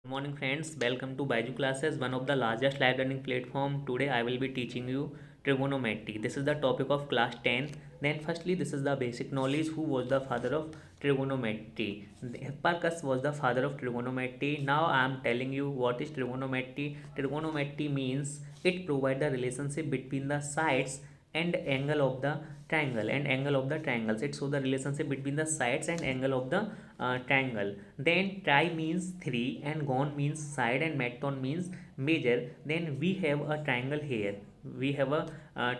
Good morning friends, welcome to Baiju classes, one of the largest live learning platform. Today I will be teaching you trigonometry. This is the topic of class 10. Then firstly this is the basic knowledge. Who was the father of trigonometry? Hipparchus was the father of trigonometry. Now I am telling you what is trigonometry. Trigonometry means it provides the relationship between the sides and angle of the triangle and angle of the triangles. It shows the relationship between the sides and angle of the triangle. Then tri means 3 and gon means side and meton means measure. Then we have a triangle here. We have a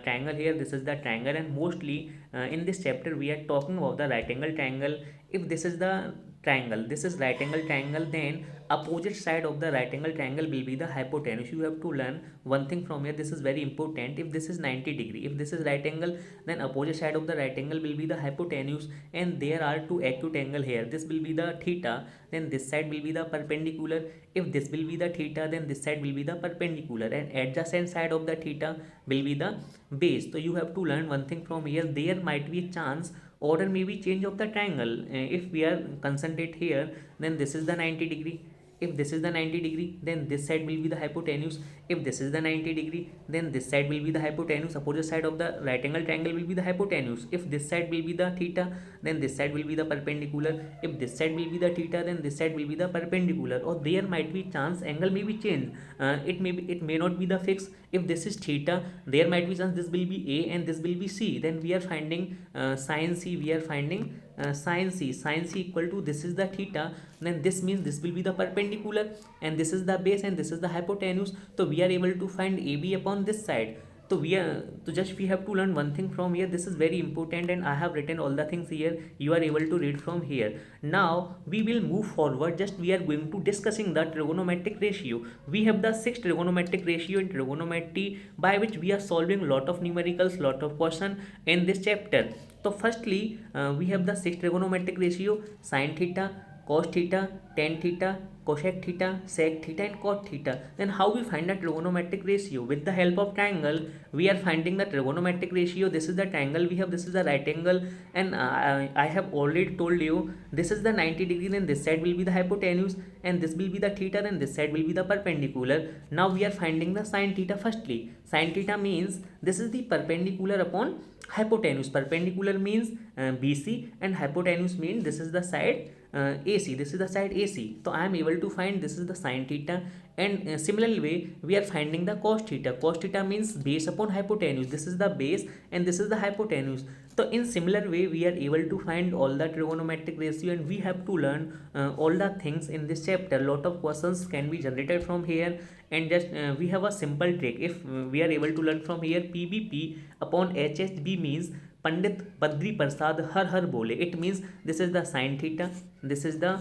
triangle here. This is the triangle, and mostly in this chapter we are talking about the right angle triangle. If this is the triangle, this is right angle triangle, then opposite side of the right angle triangle will be the hypotenuse. You have to learn one thing from here. This is very important. If this is 90 degree, if this is right angle, then opposite side of the right angle will be the hypotenuse, and there are two acute angle here. This will be the theta, then this side will be the perpendicular. If this will be the theta, then this side will be the perpendicular, and adjacent side of the theta will be the base. So you have to learn one thing from here. There might be a chance order may be change of the triangle. If we are concentrate here, then this is the 90 degree. If this is the 90 degree, then this side will be the hypotenuse. If this is the 90 degree, then this side will be the hypotenuse. Opposite side of the right angle triangle will be the hypotenuse. If this side will be the theta, then this side will be the perpendicular. If this side will be the theta, then this side will be the perpendicular. Or there might be chance angle may be changed. It may not be the fix. If this is theta, there might be chance this will be A and this will be C. Then we are finding sin C. We are finding sin C. Sin C equal to, this is the theta, then this means this will be the perpendicular, and this is the base and this is the hypotenuse. So we are able to find AB upon this side. So we have to learn one thing from here. This is very important, and I have written all the things here. You are able to read from here. Now we will move forward. Just we are going to discussing the trigonometric ratio. We have the 6 trigonometric ratio in trigonometry, by which we are solving lot of numericals, lot of question in this chapter. So firstly we have the 6 trigonometric ratio: sin theta, cos theta, tan theta, cosec theta, sec theta, and cot theta. Then how we find the trigonometric ratio? With the help of triangle, we are finding the trigonometric ratio. This is the triangle we have, this is the right angle, and I have already told you this is the 90 degree, then this side will be the hypotenuse, and this will be the theta, then this side will be the perpendicular. Now we are finding the sin theta. Firstly, sin theta means this is the perpendicular upon hypotenuse. Perpendicular means BC, and hypotenuse means this is the side AC. This is the side AC. So I am able to find this is the sin theta, and similarly way we are finding the cos theta. Cos theta means base upon hypotenuse. This is the base and this is the hypotenuse. So in similar way we are able to find all the trigonometric ratio, and we have to learn all the things in this chapter. Lot of questions can be generated from here, and just we have a simple trick. If we are able to learn from here, PBP upon HHB means Pandit Badri Prasad Har Har Bole. It means this is the sin theta, this is the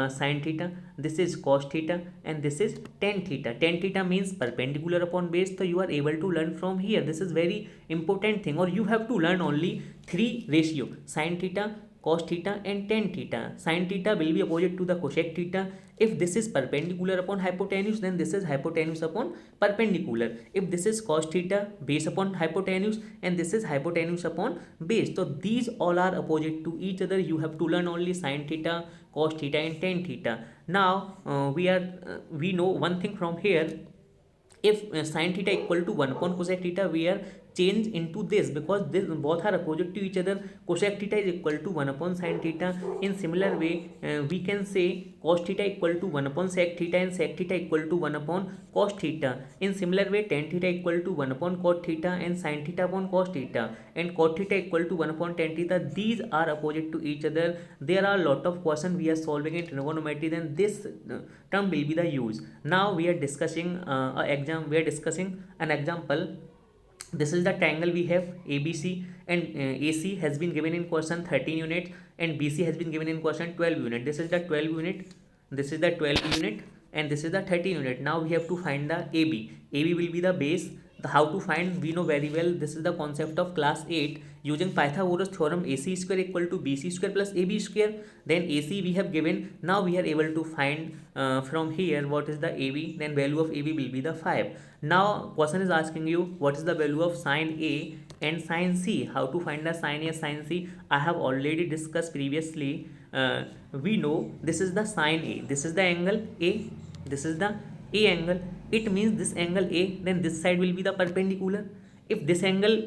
sin theta, this is cos theta, and this is tan theta. Tan theta means perpendicular upon base. So you are able to learn from here. This is very important thing, or you have to learn only 3 ratio: sin theta, cos theta, and tan theta. Sin theta will be opposite to the cosec theta. If this is perpendicular upon hypotenuse, then this is hypotenuse upon perpendicular. If this is cos theta, base upon hypotenuse, and this is hypotenuse upon base. So these all are opposite to each other. You have to learn only sin theta, cos theta, and tan theta. Now we know one thing from here. If sin theta equal to 1 upon cosec theta, we are change into this, because this both are opposite to each other. Cosec theta is equal to 1 upon sin theta. In similar way we can say cos theta equal to 1 upon sec theta, and sec theta equal to 1 upon cos theta. In similar way tan theta equal to 1 upon cot theta, and sin theta upon cos theta, and cot theta equal to 1 upon tan theta. These are opposite to each other. There are a lot of questions we are solving in trigonometry, then this term will be the use. Now we are discussing we are discussing an example. This is the triangle we have ABC, and AC has been given in question 13 units, and BC has been given in question 12 unit. This is the 12 unit, this is the 12 unit, and this is the 13 unit. Now we have to find the AB. AB will be the base. How to find, we know very well. This is the concept of class 8. Using Pythagoras theorem, AC square equal to BC square plus AB square. Then AC we have given. Now we are able to find from here what is the AB. Then value of AB will be the 5. Now question is asking you what is the value of sin A and sin C. How to find the sin A, sin C? I have already discussed previously. We know this is the sin A. This is the angle A. this is the A angle. It means this angle A, then this side will be the perpendicular. If this angle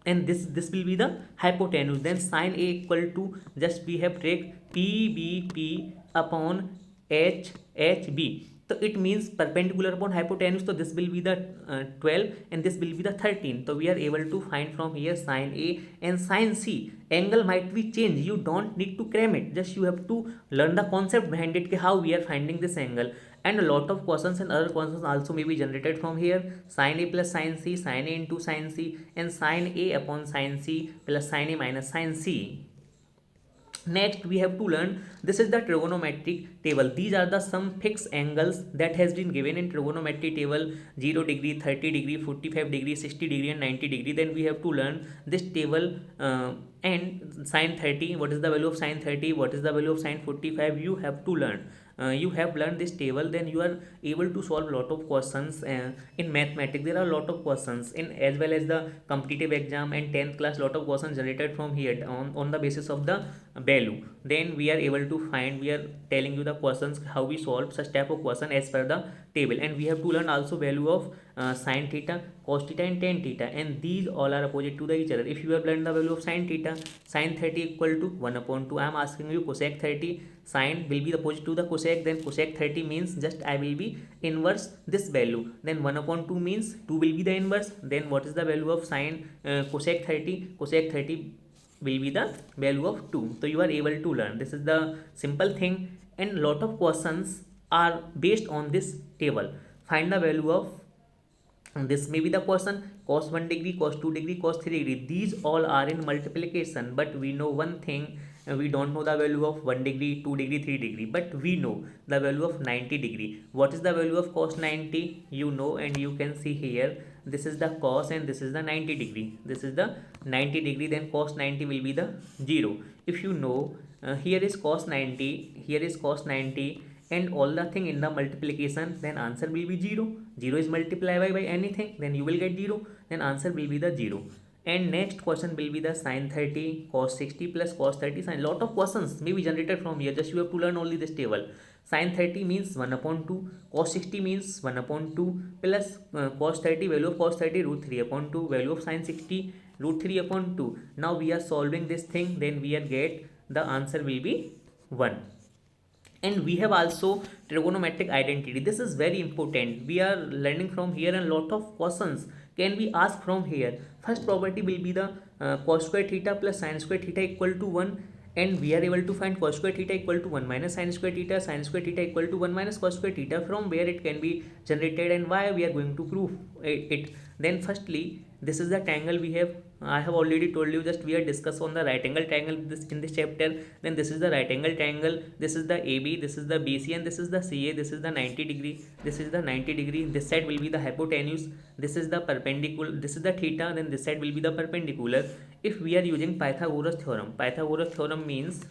and this will be the hypotenuse, then sine A equal to, just we have take PBP upon HHB. So it means perpendicular upon hypotenuse, so this will be the 12 and this will be the 13. So we are able to find from here sine A and sine C. Angle might be changed, you don't need to cram it, just you have to learn the concept behind it, how we are finding this angle. And a lot of questions and other questions also may be generated from here. Sine A plus sine C, sine A into sine C, and sine A upon sine C plus sine A minus sine C. Next we have to learn, this is the trigonometric table. These are the some fixed angles that has been given in trigonometry table: 0 degree, 30 degree, 45 degree, 60 degree and 90 degree. Then we have to learn this table, and sine 30, what is the value of sine 30, what is the value of sine 45, you have to learn. You have learned this table, then you are able to solve lot of questions in mathematics. There are a lot of questions in, as well as the competitive exam and 10th class, lot of questions generated from here on the basis of the value. Then we are able to find, we are telling you the questions how we solve such type of question as per the table. And we have to learn also value of sine theta, cos theta and tan theta, and these all are opposite to the each other. If you have learned the value of sine theta, sine 30 equal to 1 upon 2. I am asking you cosec 30, sine will be the opposite to the cosec, then cosec 30 means just I will be inverse this value, then 1 upon 2 means 2 will be the inverse. Then what is the value of sine cosec 30? Cosec 30 will be the value of 2. So you are able to learn, this is the simple thing, and lot of questions are based on this table. Find the value of, this may be the question, cos 1 degree, cos 2 degree, cos 3 degree. These all are in multiplication, but we know one thing, we don't know the value of 1 degree, 2 degree, 3 degree, but we know the value of 90 degree. What is the value of cos 90? You know, and you can see here, this is the cos and this is the 90 degree. This is the 90 degree, then cos 90 will be the 0. If you know, here is cos 90, here is cos 90, and all the thing in the multiplication, then answer will be 0. 0 is multiplied by anything, then you will get 0, then answer will be the 0. And next question will be the sine 30, cos 60 plus cos 30 sine. Lot of questions may be generated from here, just you have to learn only this table. Sine 30 means 1 upon 2, cos 60 means 1 upon 2 plus cos 30, value of cos 30 root 3 upon 2, value of sine 60 root 3 upon 2. Now we are solving this thing, then we are get the answer will be 1. And we have also trigonometric identity. This is very important, we are learning from here, and lot of questions can be asked from here. First property will be the cos square theta plus sin square theta equal to 1, and we are able to find cos square theta equal to 1 minus sin square theta, sin square theta equal to 1 minus cos square theta, from where it can be generated and why we are going to prove it. Then firstly, this is the triangle we have, I have already told you, just we are discuss on the right angle triangle in this chapter. Then this is the right angle triangle, this is the AB, this is the BC, and this is the CA. This is the 90 degree, this is the 90 degree, this side will be the hypotenuse, this is the perpendicular, this is the theta, then this side will be the perpendicular. If we are using Pythagoras theorem, Pythagoras theorem means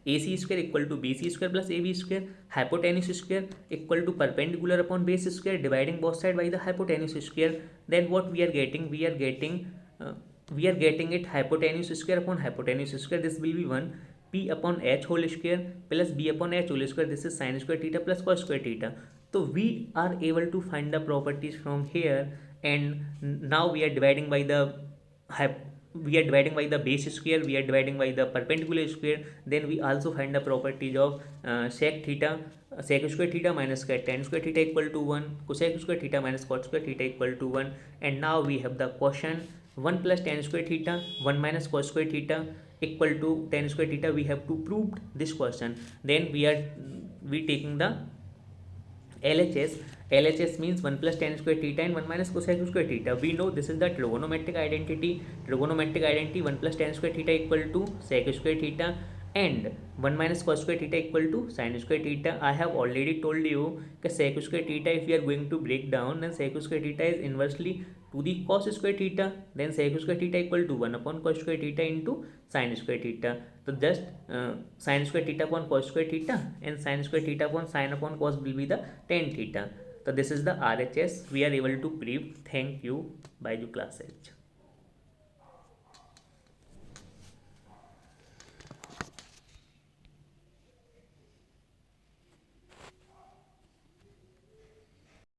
AC square equal to BC square plus AB square, hypotenuse square equal to perpendicular upon base square, dividing both sides by the hypotenuse square. Then what we are getting, we are getting it hypotenuse square upon hypotenuse square. This will be 1 P upon H whole square plus B upon H whole square. This is sin square theta plus cos square theta. So we are able to find the properties from here, and now we are dividing by the base square, we are dividing by the perpendicular square. Then we also find the properties of sec square theta minus tan square theta equal to 1, cosec square theta minus cot square theta equal to 1. And now we have the question, 1 plus tan square theta, 1 minus cos square theta equal to tan square theta. We have to prove this question. Then we taking the LHS means 1 plus tan square theta and 1 minus cosec square theta. We know this is the trigonometric identity. 1 plus tan square theta equal to sec square theta, and 1 minus cos square theta equal to sin square theta. I have already told you that sec square theta, if we are going to break down, then sec square theta is inversely to the cos square theta, then sec square theta equal to 1 upon cos square theta into sin square theta. So just sin square theta upon cos square theta and sin square theta upon sin upon cos will be the tan theta. So this is the RHS we are able to prove. Thank you. Bye, Class H.